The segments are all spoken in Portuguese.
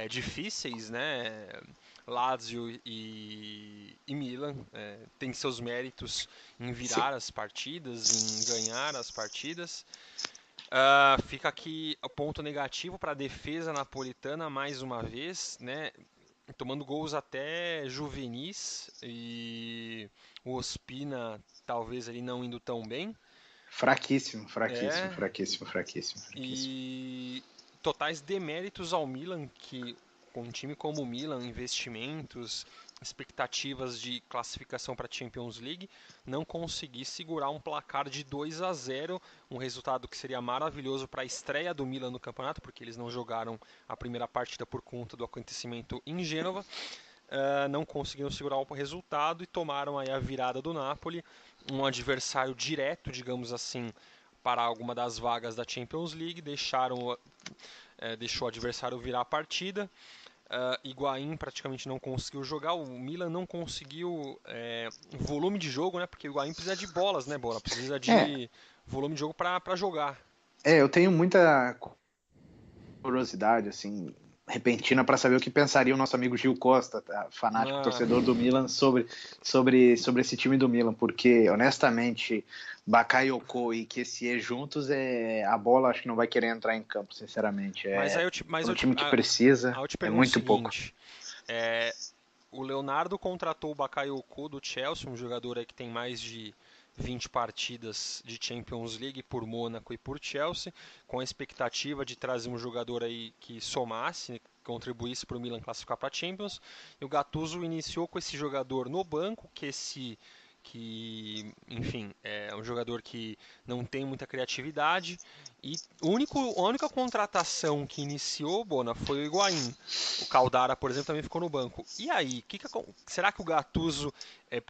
difíceis, né? Lazio e Milan têm seus méritos em Sim. virar as partidas, em ganhar as partidas. Fica aqui o ponto negativo para a defesa napolitana mais uma vez, né? Tomando gols até juvenis e o Ospina talvez ali não indo tão bem. Fraquíssimo, fraquíssimo, É, fraquíssimo, fraquíssimo, fraquíssimo. e totais deméritos ao Milan, que com um time como o Milan, investimentos, expectativas de classificação para a Champions League, não conseguir segurar um placar de 2-0, um resultado que seria maravilhoso para a estreia do Milan no campeonato, porque eles não jogaram a primeira partida por conta do acontecimento em Gênova. Não conseguiram segurar o resultado e tomaram aí a virada do Napoli, um adversário direto, digamos assim, para alguma das vagas da Champions League, deixou o adversário virar a partida. Higuaín praticamente não conseguiu jogar, o Milan não conseguiu volume de jogo, né? Porque o Higuaín precisa de bolas, né, Bola? Precisa É, de volume de jogo para jogar. eu tenho muita curiosidade, assim, repentina para saber o que pensaria o nosso amigo Gil Costa, tá? Fanático Ah, torcedor do Milan, sobre esse time do Milan, porque, honestamente, Bakayoko e Kessié juntos, a bola acho que não vai querer entrar em campo, sinceramente. mas aí Para um time que precisa, eu te é pergunto o muito pouco. seguinte: é, o Leonardo contratou o Bakayoko do Chelsea, um jogador aí que tem mais de 20 partidas de Champions League por Mônaco e por Chelsea, com a expectativa de trazer um jogador aí que somasse, contribuísse para o Milan classificar para a Champions. E o Gattuso iniciou com esse jogador no banco, que, enfim, é um jogador que não tem muita criatividade. E a única contratação que iniciou, Bona, foi o Higuaín. O Caldara, por exemplo, também ficou no banco. E aí, será que o Gattuso,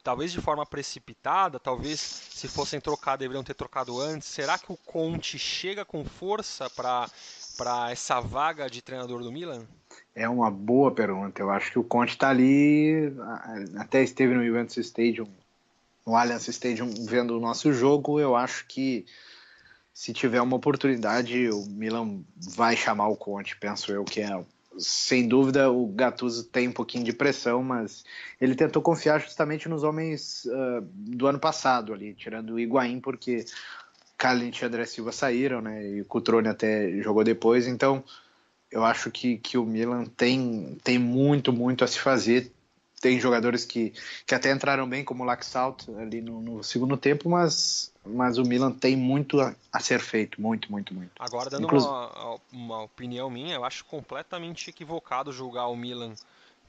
talvez de forma precipitada, talvez se fossem trocar, deveriam ter trocado antes, será que o Conte chega com força para essa vaga de treinador do Milan? É uma boa pergunta. Eu acho que o Conte está ali, até esteve no Juventus Stadium, no Allianz Stadium, vendo o nosso jogo. Eu acho que se tiver uma oportunidade, o Milan vai chamar o Conte, penso eu que sem dúvida o Gattuso tem um pouquinho de pressão, mas ele tentou confiar justamente nos homens do ano passado ali, tirando o Higuaín, porque Kalinic e André Silva saíram, né, e o Cutrone até jogou depois, então eu acho que o Milan tem muito, muito a se fazer. Tem jogadores que até entraram bem, como o Laxalt, ali no segundo tempo, mas o Milan tem muito a ser feito. Muito, muito, muito. Agora, dando Inclusive, uma opinião minha, eu acho completamente equivocado julgar o Milan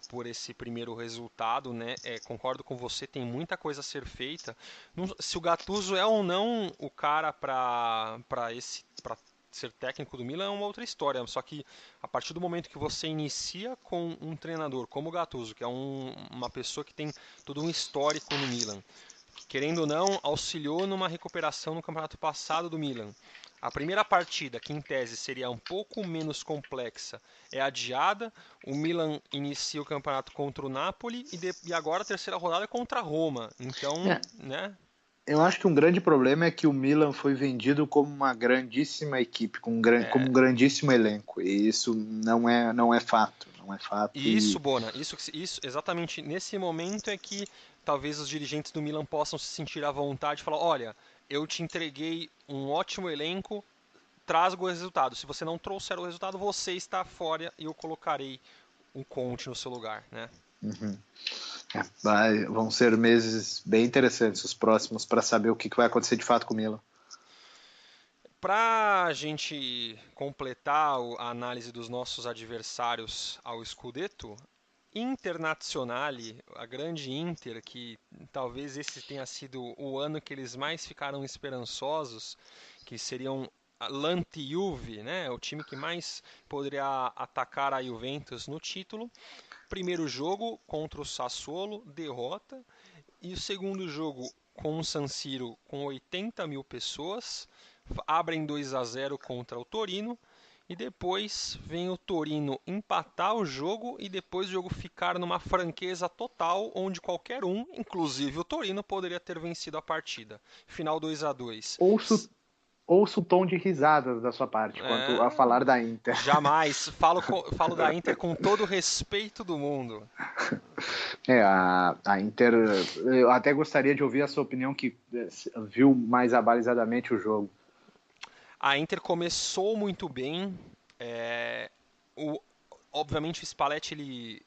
por esse primeiro resultado, né? Concordo com você, tem muita coisa a ser feita. Se o Gattuso é ou não o cara para ser técnico do Milan é uma outra história. Só que a partir do momento que você inicia com um treinador como o Gattuso, que é uma pessoa que tem todo um histórico no Milan, que querendo ou não auxiliou numa recuperação no campeonato passado do Milan. A primeira partida, que em tese seria um pouco menos complexa, é adiada. O Milan inicia o campeonato contra o Napoli e agora a terceira rodada é contra a Roma. Então, é, né? eu acho que um grande problema é que o Milan foi vendido como uma grandíssima equipe, como um É, grandíssimo elenco. E isso não é fato. Não é fato. e isso, Bona, isso exatamente nesse momento é que talvez os dirigentes do Milan possam se sentir à vontade e falar: olha, eu te entreguei um ótimo elenco, traz o resultado. Se você não trouxer o resultado, você está fora e eu colocarei um Conte no seu lugar, né? Uhum. Vão ser meses bem interessantes os próximos para saber o que vai acontecer de fato com o Milan. Para a gente completar a análise dos nossos adversários ao Scudetto, Internazionale, a grande Inter, que talvez esse tenha sido o ano que eles mais ficaram esperançosos, que seriam a l'Anti-Juve, né? O time que mais poderia atacar a Juventus no título. Primeiro jogo contra o Sassuolo, derrota. E o segundo jogo com o San Siro com 80 mil pessoas, abrem 2-0 contra o Torino. E depois vem o Torino empatar o jogo e depois o jogo ficar numa franqueza total, onde qualquer um, inclusive o Torino, poderia ter vencido a partida. Final 2-2. Ouço, ouço um tom de risadas da sua parte quanto a falar da Inter. Jamais. Falo da Inter com todo o respeito do mundo. A Inter, eu até gostaria de ouvir a sua opinião, que viu mais abalizadamente o jogo. A Inter começou muito bem. Obviamente o Spalletti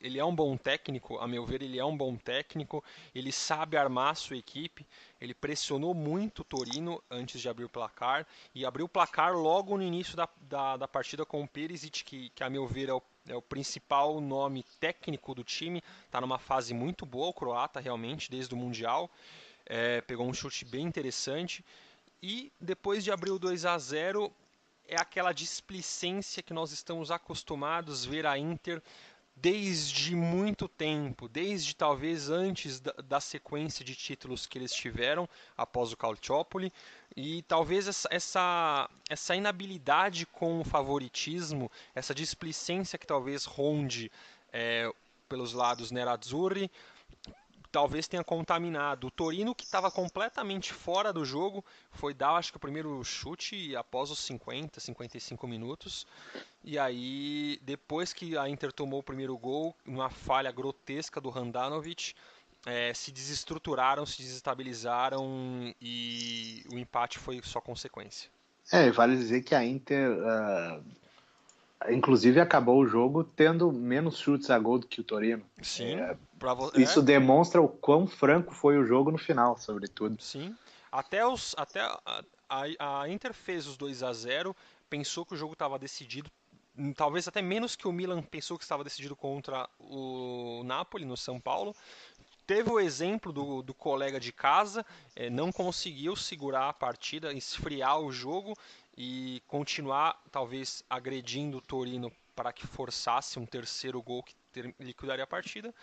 ele é um bom técnico, a meu ver ele é um bom técnico, ele sabe armar a sua equipe, ele pressionou muito o Torino antes de abrir o placar, e abriu o placar logo no início da partida com o Perisic, que a meu ver é o principal nome técnico do time, está numa fase muito boa o croata realmente, desde o Mundial, pegou um chute bem interessante, e depois de abrir o 2-0, é aquela displicência que nós estamos acostumados a ver a Inter desde muito tempo, desde talvez antes da sequência de títulos que eles tiveram após o Calciopoli, e talvez essa inabilidade com o favoritismo, essa displicência que talvez ronde pelos lados nerazzurri, talvez tenha contaminado. O Torino, que estava completamente fora do jogo, foi dar, acho que o primeiro chute após os 50, 55 minutos. E aí, depois que a Inter tomou o primeiro gol, uma falha grotesca do Handanovic, se desestruturaram, se desestabilizaram e o empate foi só consequência. Vale dizer que a Inter, inclusive, acabou o jogo tendo menos chutes a gol do que o Torino. Sim. Isso demonstra o quão franco foi o jogo no final, sobretudo. Sim. Até a Inter fez os 2-0, pensou que o jogo estava decidido, talvez até menos que o Milan pensou que estava decidido contra o Napoli no São Paulo. Teve o exemplo do colega de casa, não conseguiu segurar a partida, esfriar o jogo e continuar talvez agredindo o Torino para que forçasse um terceiro gol que liquidaria a partida.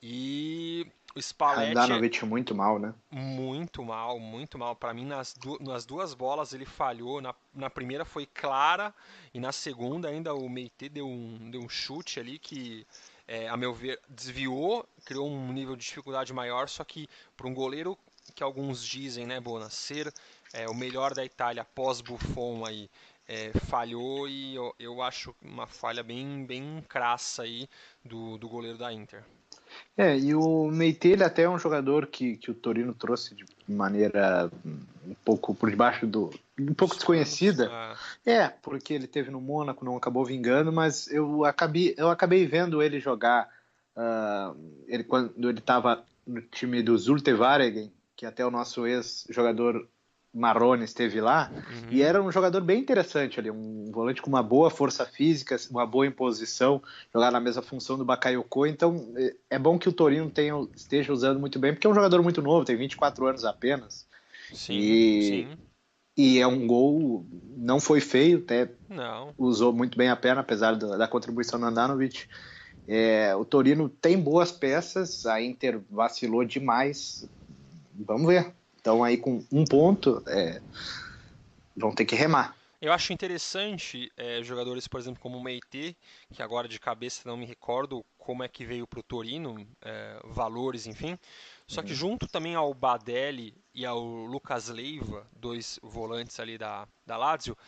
E o Spalletti... Handanovic muito mal, né? Muito mal, muito mal. Para mim, nas duas bolas ele falhou. Na primeira foi clara e na segunda ainda o Meite deu um chute ali que, a meu ver, desviou, criou um nível de dificuldade maior, só que para um goleiro que alguns dizem, né, Bona, ser o melhor da Itália após Buffon aí, falhou e eu acho uma falha bem, bem crassa aí do goleiro da Inter. E o Meite, ele até é um jogador que o Torino trouxe de maneira um pouco por debaixo um pouco desconhecida. Porque ele teve no Mônaco, não acabou vingando, mas eu acabei vendo ele jogar quando ele estava no time do Zulte Waregem, que até o nosso ex-jogador Marrone esteve lá, e era um jogador bem interessante ali, um volante com uma boa força física, uma boa imposição, jogar na mesma função do Bakayoko. Então é bom que o Torino esteja usando muito bem, porque é um jogador muito novo, tem 24 anos apenas. Sim. E é um gol, não foi feio, até não. Usou muito bem a perna, apesar da contribuição do Handanovic. O Torino tem boas peças, a Inter vacilou demais, vamos ver. Então aí com um ponto, vão ter que remar. Eu acho interessante jogadores, por exemplo, como o Meite, que agora de cabeça não me recordo como é que veio para o Torino, valores, enfim. Só que junto também ao Badelli e ao Lucas Leiva, dois volantes ali da Lazio,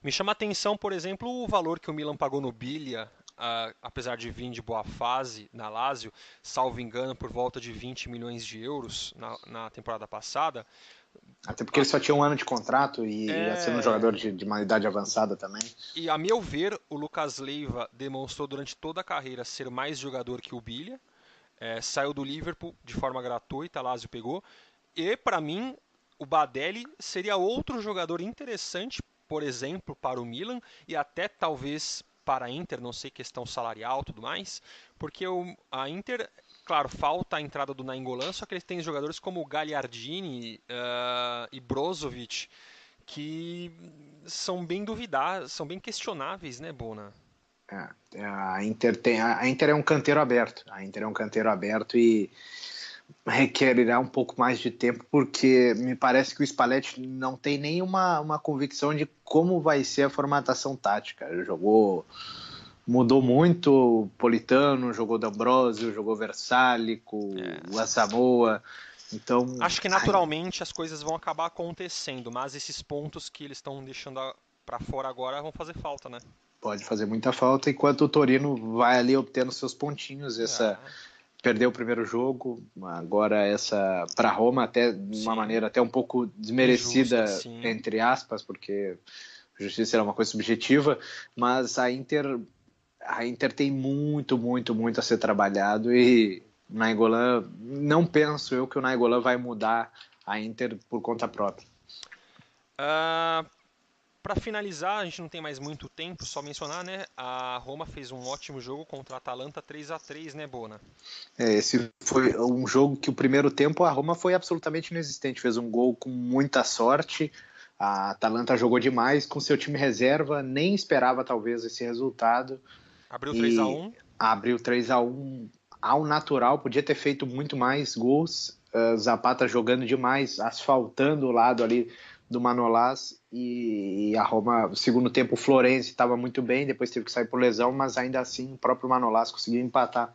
me chama a atenção, por exemplo, o valor que o Milan pagou no Biglia, apesar de vir de boa fase na Lazio, salvo engano, por volta de 20 milhões de euros na temporada passada. Até porque ele só tinha um ano de contrato e ia sendo um jogador de uma idade avançada também. E a meu ver, o Lucas Leiva demonstrou durante toda a carreira ser mais jogador que o Biglia. Saiu do Liverpool de forma gratuita, a Lazio pegou. E para mim, o Badelli seria outro jogador interessante, por exemplo, para o Milan e até talvez para a Inter, não sei, questão salarial e tudo mais, porque a Inter... Claro, falta a entrada do Nainggolan, só que eles têm jogadores como Gagliardini e Brozovic, que são bem duvidados, são bem questionáveis, né, Bona? A Inter é um canteiro aberto. A Inter é um canteiro aberto e requerirá um pouco mais de tempo, porque me parece que o Spalletti não tem nenhuma convicção de como vai ser a formatação tática. Ele mudou muito, o Politano, jogou D'Ambrosio, jogou Versalico, o Asamoah. Então, Acho que naturalmente as coisas vão acabar acontecendo, mas esses pontos que eles estão deixando para fora agora vão fazer falta, né? pode fazer muita falta, enquanto o Torino vai ali obtendo seus pontinhos. É, Perdeu o primeiro jogo, agora essa para Roma até de uma sim, maneira até um pouco injusta, desmerecida, sim. entre aspas, porque justiça é uma coisa subjetiva, mas a Inter tem muito a ser trabalhado, e o Nainggolan, não penso eu que o Nainggolan vai mudar a Inter por conta própria. Para finalizar, a gente não tem mais muito tempo, só mencionar, né? A Roma fez um ótimo jogo contra a Atalanta 3-3, né, Bona? Esse foi um jogo que o primeiro tempo a Roma foi absolutamente inexistente, fez um gol com muita sorte. A Atalanta jogou demais com seu time reserva, nem esperava talvez esse resultado Abriu e 3-1. abriu 3-1 ao natural, podia ter feito muito mais gols. Zapata jogando demais, asfaltando o lado ali do Manolas, e a Roma, no segundo tempo, o Florenzi estava muito bem, depois teve que sair por lesão, mas ainda assim o próprio Manolas conseguiu empatar,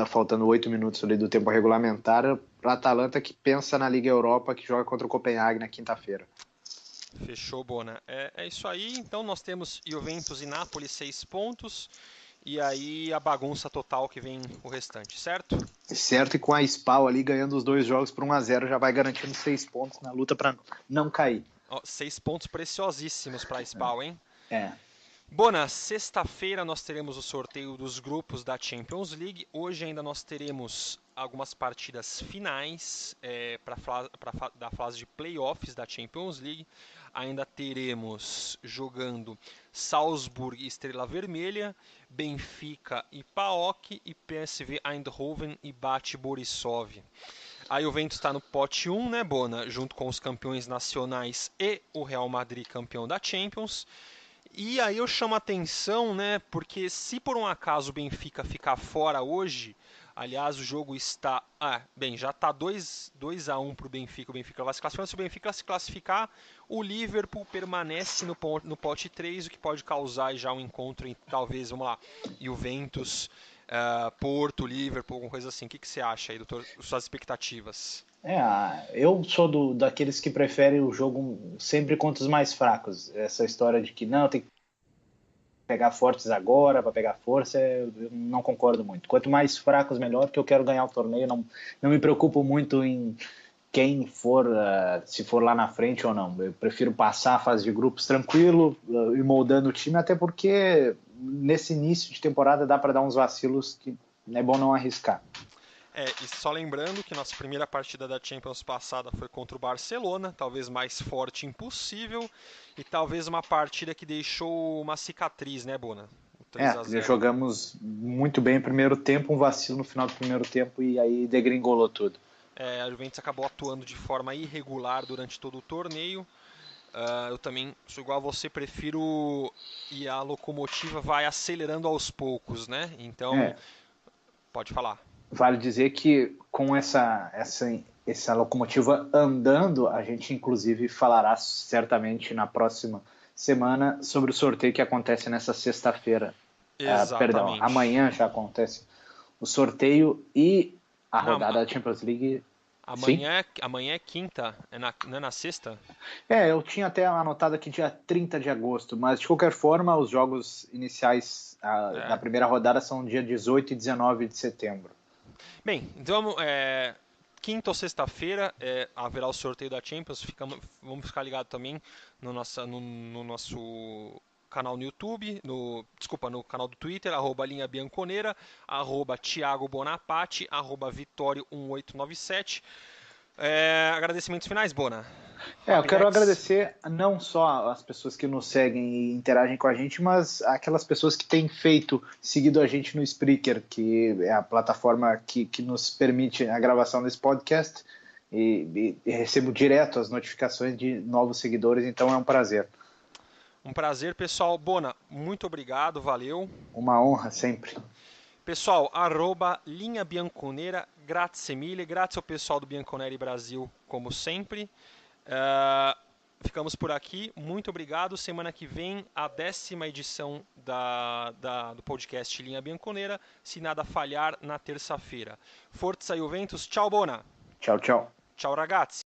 faltando 8 minutos ali do tempo regulamentar, para a Atalanta, que pensa na Liga Europa, que joga contra o Copenhague na quinta-feira. Fechou, Bona. É isso aí. Então nós temos Juventus e Napoli 6 pontos. E aí a bagunça total que vem o restante, certo? Certo, e com a Spal ali ganhando os 2 jogos por 1-0, já vai garantindo 6 pontos na luta para não cair. Ó, 6 pontos preciosíssimos para a Spal, hein? É, Bona, sexta-feira nós teremos o sorteio dos grupos da Champions League. Hoje ainda nós teremos algumas partidas finais da fase de playoffs da Champions League. Ainda teremos jogando Salzburg e Estrela Vermelha, Benfica e PAOK e PSV Eindhoven e Bate Borisov. A Juventus está no pote 1, né, Bona? Junto com os campeões nacionais e o Real Madrid, campeão da Champions. E aí eu chamo a atenção, né? Porque se por um acaso o Benfica ficar fora hoje, aliás, o jogo está. Bem, já está 2-1 para o Benfica. O Benfica vai se classificar. Se o Benfica se classificar, o Liverpool permanece no pote 3, o que pode causar já um encontro em talvez, vamos lá, Juventus, Porto, Liverpool, alguma coisa assim. O que você acha aí, doutor? Suas expectativas? Eu sou daqueles que preferem o jogo sempre contra os mais fracos. Essa história de que não, tem que pegar fortes agora para pegar força, eu não concordo muito. Quanto mais fracos, melhor, porque eu quero ganhar o torneio. Não me preocupo muito em quem for, se for lá na frente ou não. Eu prefiro passar a fase de grupos tranquilo, e moldando o time, até porque nesse início de temporada dá para dar uns vacilos que é bom não arriscar. E só lembrando que nossa primeira partida da Champions passada foi contra o Barcelona, talvez mais forte impossível, e talvez uma partida que deixou uma cicatriz, né, Bona? O 3-0. Jogamos muito bem no primeiro tempo, um vacilo no final do primeiro tempo e aí degringolou tudo. A Juventus acabou atuando de forma irregular durante todo o torneio. Eu também sou igual a você, prefiro e a locomotiva vai acelerando aos poucos, né? Então, pode falar. Vale dizer que com essa locomotiva andando, a gente inclusive falará certamente na próxima semana sobre o sorteio que acontece nessa sexta-feira. Perdão, Exatamente. amanhã já acontece o sorteio e a Não, rodada da Champions League. Sim? amanhã é quinta, não é na sexta? Eu tinha até anotado aqui dia 30 de agosto, mas de qualquer forma, os jogos iniciais da primeira rodada são dia 18 e 19 de setembro. Bem, então quinta ou sexta-feira haverá o sorteio da Champions. Vamos ficar ligados também no nosso canal no YouTube, no canal do Twitter, @linha bianconeira, @Thiago Bonaparte, @Vitório1897. Agradecimentos finais, Bona. Eu quero agradecer não só as pessoas que nos seguem e interagem com a gente, mas aquelas pessoas que têm seguido a gente no Spreaker, que é a plataforma que nos permite a gravação desse podcast, e recebo direto as notificações de novos seguidores, então é um prazer. Um prazer, pessoal. Bona, muito obrigado, valeu. Uma honra sempre. Pessoal, @linha bianconeira, grazie mille, grazie ao pessoal do Bianconeri Brasil, como sempre. Ficamos por aqui, muito obrigado. Semana que vem, a 10ª edição do podcast Linha Bianconeira, se nada falhar, na terça-feira. Forza Juventus, tchau, Bona! Tchau, tchau. Ciao ragazzi.